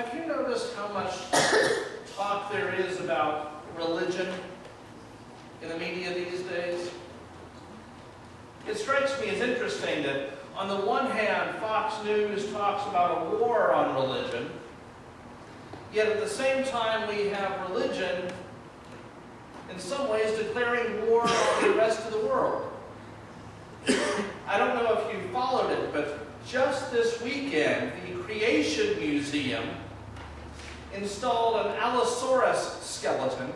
Have you noticed how much talk there is about religion in the media these days? It strikes me as interesting that on the one hand, Fox News talks about a war on religion, yet at the same time we have religion in some ways declaring war on the rest of the world. I don't know if you followed it, but just this weekend, the Creation Museum installed an Allosaurus skeleton,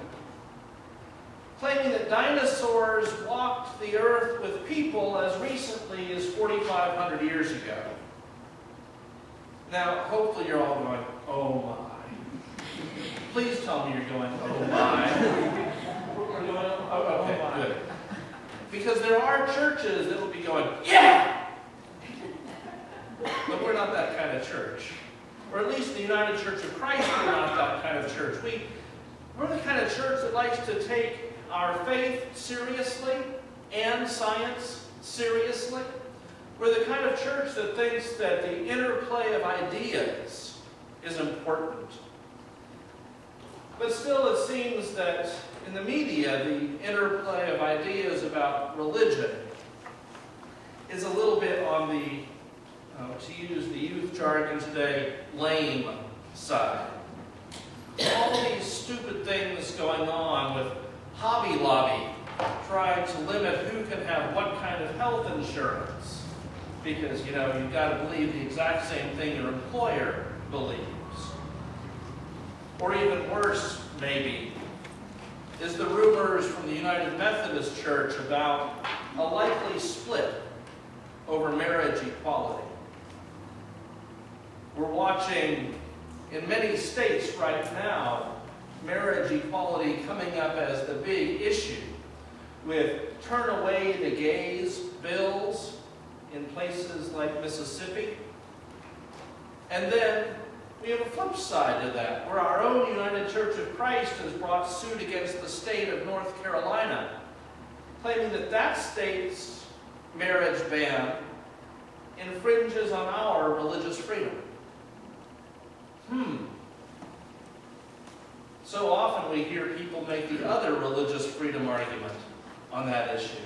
claiming that dinosaurs walked the earth with people as recently as 4,500 years ago. Now, hopefully you're all going, oh my. Please tell me you're going, oh my. We're going, oh, okay, good. Because there are churches that will be going, yeah! But we're not that kind of church. Or at least the United Church of Christ, we're not that kind of church. We're the kind of church that likes to take our faith seriously and science seriously. We're the kind of church that thinks that the interplay of ideas is important. But still it seems that in the media, the interplay of ideas about religion is a little bit on the, to use the youth jargon today, lame side. All these stupid things going on with Hobby Lobby trying to limit who can have what kind of health insurance. Because, you've got to believe the exact same thing your employer believes. Or even worse, maybe, is the rumors from the United Methodist Church about a likely split over marriage equality. We're watching, in many states right now, marriage equality coming up as the big issue, with turn away the gays bills in places like Mississippi. And then we have a flip side to that, where our own United Church of Christ has brought suit against the state of North Carolina, claiming that that state's marriage ban infringes on our religious freedom. So often we hear people make the other religious freedom argument on that issue.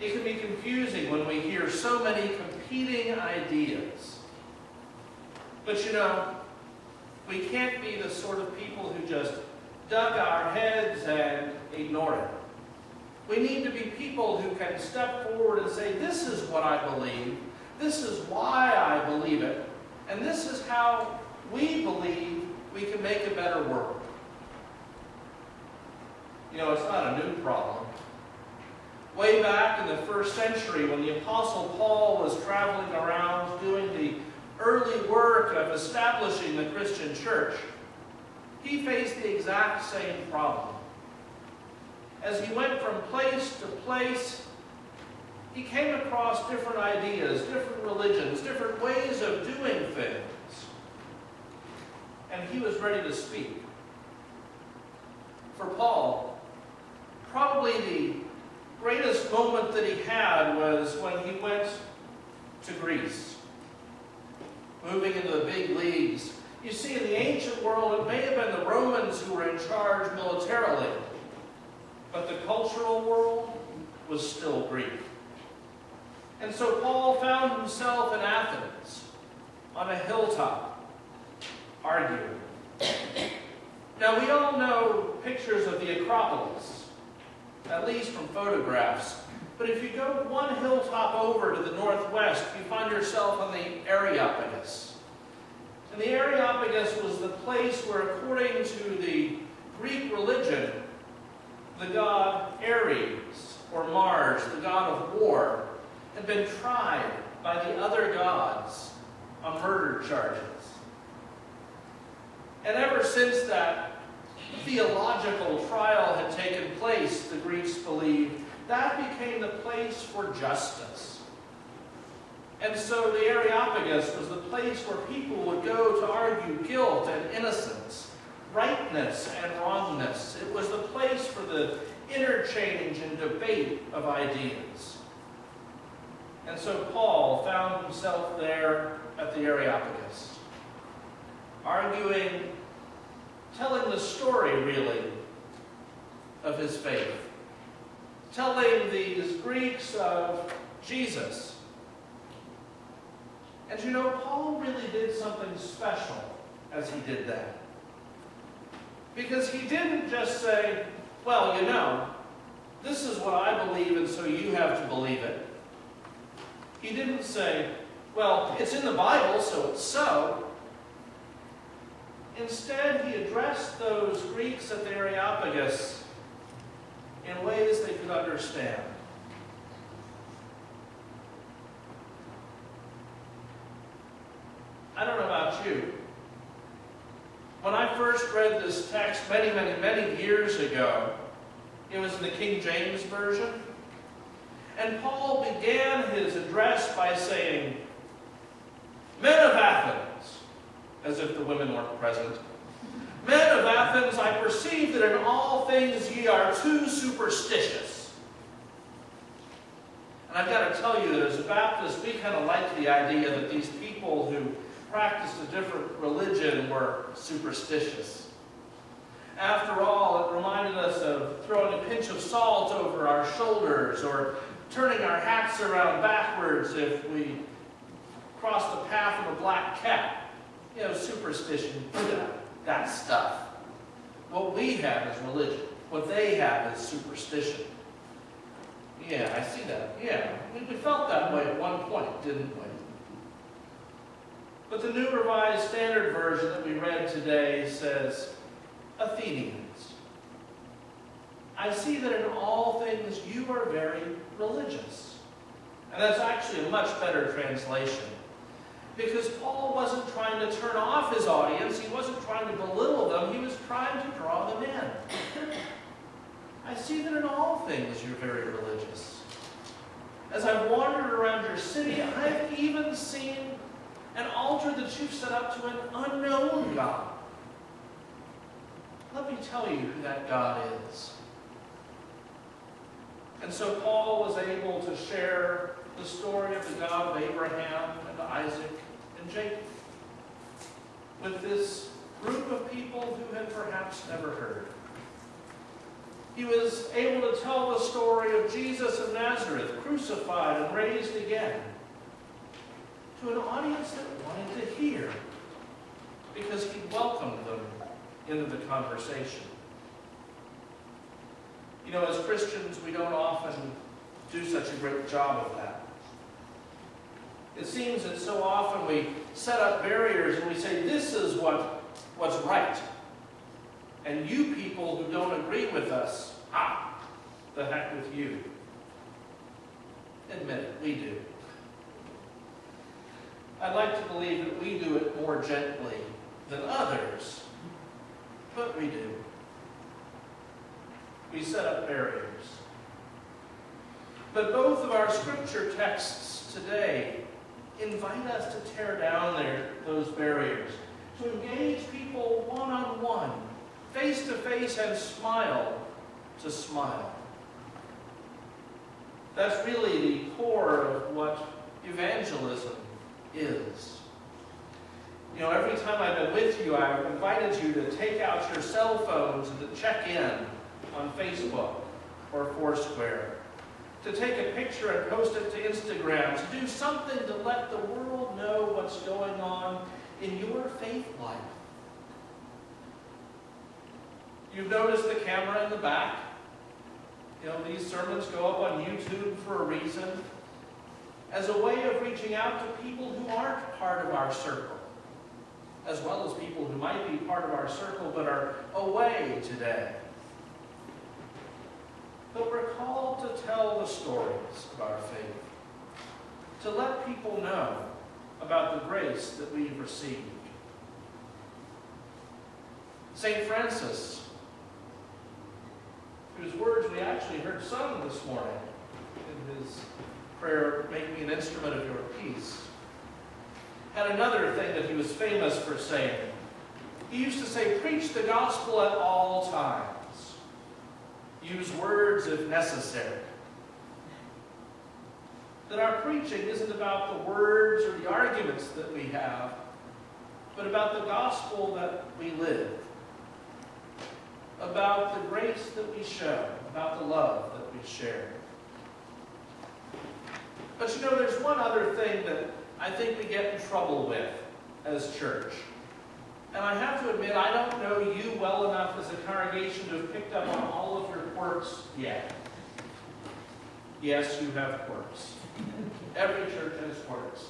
It can be confusing when we hear so many competing ideas. But we can't be the sort of people who just duck our heads and ignore it. We need to be people who can step forward and say, this is what I believe, this is why I believe it, and this is how we believe we can make a better world. It's not a new problem. Way back in the first century, when the Apostle Paul was traveling around doing the early work of establishing the Christian church, he faced the exact same problem. As he went from place to place, he came across different ideas, different religions, different ways of doing things. And he was ready to speak. For Paul, probably the greatest moment that he had was when he went to Greece, moving into the big leagues. You see, in the ancient world, it may have been the Romans who were in charge militarily, but the cultural world was still Greek. And so Paul found himself in Athens, on a hilltop, arguing. Now, we all know pictures of the Acropolis, at least from photographs. But if you go one hilltop over to the northwest, you find yourself on the Areopagus. And the Areopagus was the place where, according to the Greek religion, the god Ares, or Mars, the god of war, had been tried by the other gods on murder charges. And ever since that theological trial had taken place, the Greeks believed, that became the place for justice. And so the Areopagus was the place where people would go to argue guilt and innocence, rightness and wrongness. It was the place for the interchange and debate of ideas. And so Paul found himself there at the Areopagus. arguing, telling the story, really, of his faith. Telling these Greeks of Jesus. And you know, Paul really did something special as he did that. Because he didn't just say, well, you know, this is what I believe and so you have to believe it. He didn't say, well, it's in the Bible, so it's so. Instead, he addressed those Greeks at the Areopagus in ways they could understand. I don't know about you. When I first read this text many years ago, it was in the King James Version, and Paul began his address by saying, "Men of Athens," as if the women weren't present. "Men of Athens, I perceive that in all things ye are too superstitious." And I've got to tell you that as a Baptist, we kind of like the idea that these people who practiced a different religion were superstitious. After all, it reminded us of throwing a pinch of salt over our shoulders or turning our hats around backwards if we crossed the path of a black cat. You know, superstition, that stuff. What we have is religion. What they have is superstition. Yeah, I see that. Yeah, we felt that way at one point, didn't we? But the New Revised Standard Version that we read today says, Athenians, I see that in all things you are very religious. And that's actually a much better translation. Because Paul wasn't trying to turn off his audience. He wasn't trying to belittle them. He was trying to draw them in. I see that in all things you're very religious. As I've wandered around your city, I've even seen an altar that you've set up to an unknown God. Let me tell you who that God is. And so Paul was able to share the story of the God of Abraham and Isaac and Jacob with this group of people who had perhaps never heard. He was able to tell the story of Jesus of Nazareth, crucified and raised again, to an audience that wanted to hear, because he welcomed them into the conversation. You know, as Christians, we don't often do such a great job of that. It seems that so often we set up barriers and we say, this is what's right. And you people who don't agree with us, the heck with you. Admit it, we do. I'd like to believe that we do it more gently than others, but we do. We set up barriers. But both of our scripture texts today invite us to tear down those barriers, to engage people one-on-one, face-to-face, and smile to smile. That's really the core of what evangelism is. You know, every time I've been with you, I've invited you to take out your cell phones and to check in on Facebook or Foursquare, to take a picture and post it to Instagram, to do something to let the world know what's going on in your faith life. You've noticed the camera in the back. You know, these sermons go up on YouTube for a reason, as a way of reaching out to people who aren't part of our circle, as well as people who might be part of our circle but are away today. But we're called to tell the stories of our faith, to let people know about the grace that we've received. St. Francis, whose words we actually heard sung this morning in his prayer, "Make me an instrument of your peace," had another thing that he was famous for saying. He used to say, preach the gospel at all times. Use words if necessary. That our preaching isn't about the words or the arguments that we have, but about the gospel that we live, about the grace that we show, about the love that we share. But you know, there's one other thing that I think we get in trouble with as church. And I have to admit, I don't know you well enough as a congregation to have picked up on all of your quirks yet. Yes, you have quirks. Every church has quirks.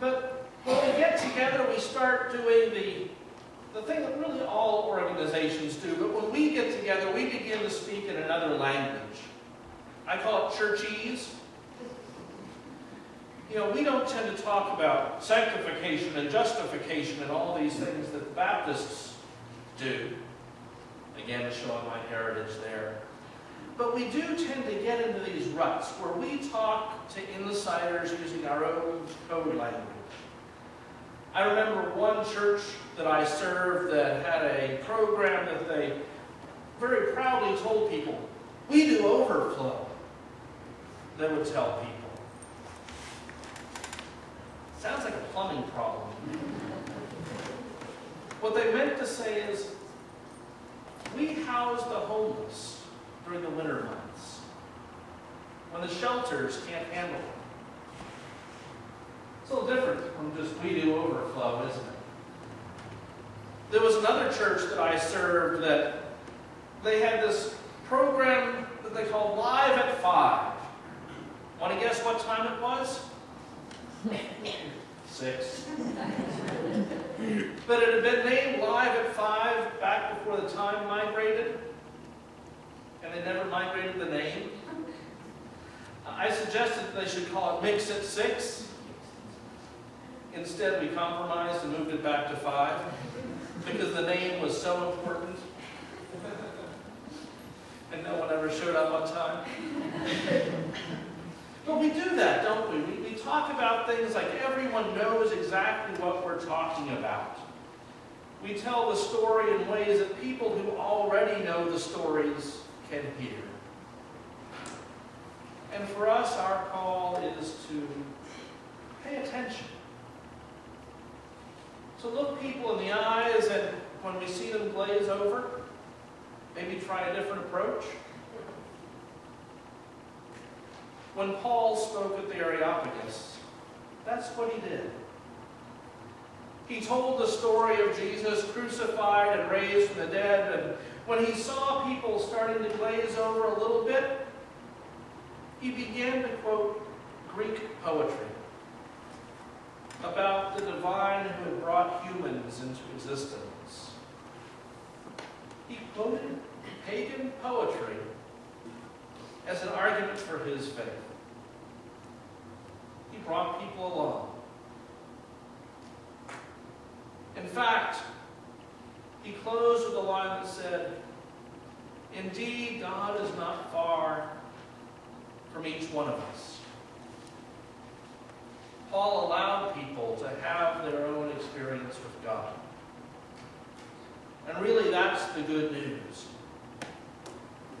But when we get together, we start doing the thing that really all organizations do. But when we get together, we begin to speak in another language. I call it churchese. You know, we don't tend to talk about sanctification and justification and all these things that Baptists do. Again, showing my heritage there. But we do tend to get into these ruts where we talk to insiders using our own code language. I remember one church that I served that had a program that they very proudly told people, we do overflow. They would tell people. Sounds like a plumbing problem. What they meant to say is, we house the homeless during the winter months, when the shelters can't handle them. It's a little different from just we do overflow, isn't it? There was another church that I served that they had this program that they called Live at 5. Want to guess what time it was? 6. But it had been named Live at 5 back before the time migrated. And they never migrated the name. I suggested that they should call it Mix at 6. Instead, we compromised and moved it back to 5 because the name was so important. And no one ever showed up on time. But we do that, don't we? We talk about things like everyone knows exactly what we're talking about. We tell the story in ways that people who already know the stories can hear. And for us, our call is to pay attention. To look people in the eyes, and when we see them glaze over, maybe try a different approach. When Paul spoke at the Areopagus, that's what he did. He told the story of Jesus crucified and raised from the dead, and when he saw people starting to glaze over a little bit, he began to quote Greek poetry about the divine who had brought humans into existence. He quoted pagan poetry as an argument for his faith. He brought people along. In fact, he closed with a line that said, "Indeed, God is not far from each one of us." Paul allowed people to have their own experience with God. And really, that's the good news.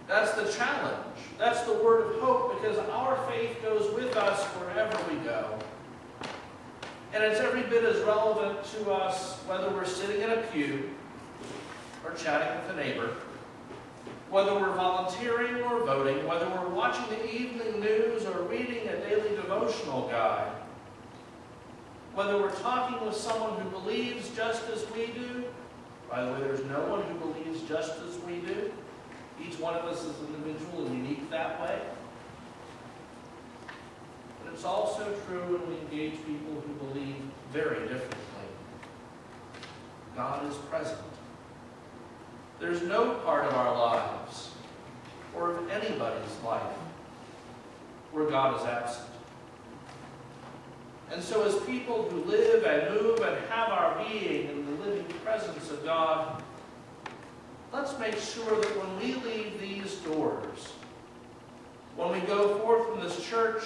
That's the challenge. That's the word of hope, because our faith goes with us wherever we go. And it's every bit as relevant to us whether we're sitting in a pew or chatting with a neighbor, whether we're volunteering or voting, whether we're watching the evening news or reading a daily devotional guide, whether we're talking with someone who believes just as we do. By the way, there's no one who believes just as we do. Each one of us is individual and unique that way. But it's also true when we engage people who believe very differently. God is present. There's no part of our lives, or of anybody's life, where God is absent. And so as people who live and move and have our being in the living presence of God, let's make sure that when we leave these doors, when we go forth from this church,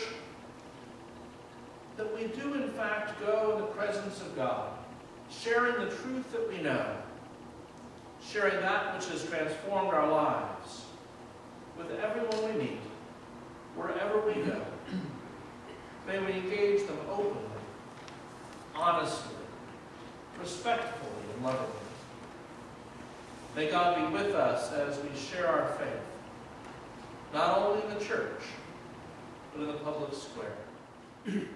that we do in fact go in the presence of God, sharing the truth that we know, sharing that which has transformed our lives with everyone we meet, wherever we go. May we engage them openly, honestly, and lovingly. May God be with us as we share our faith, not only in the church, but in the public square.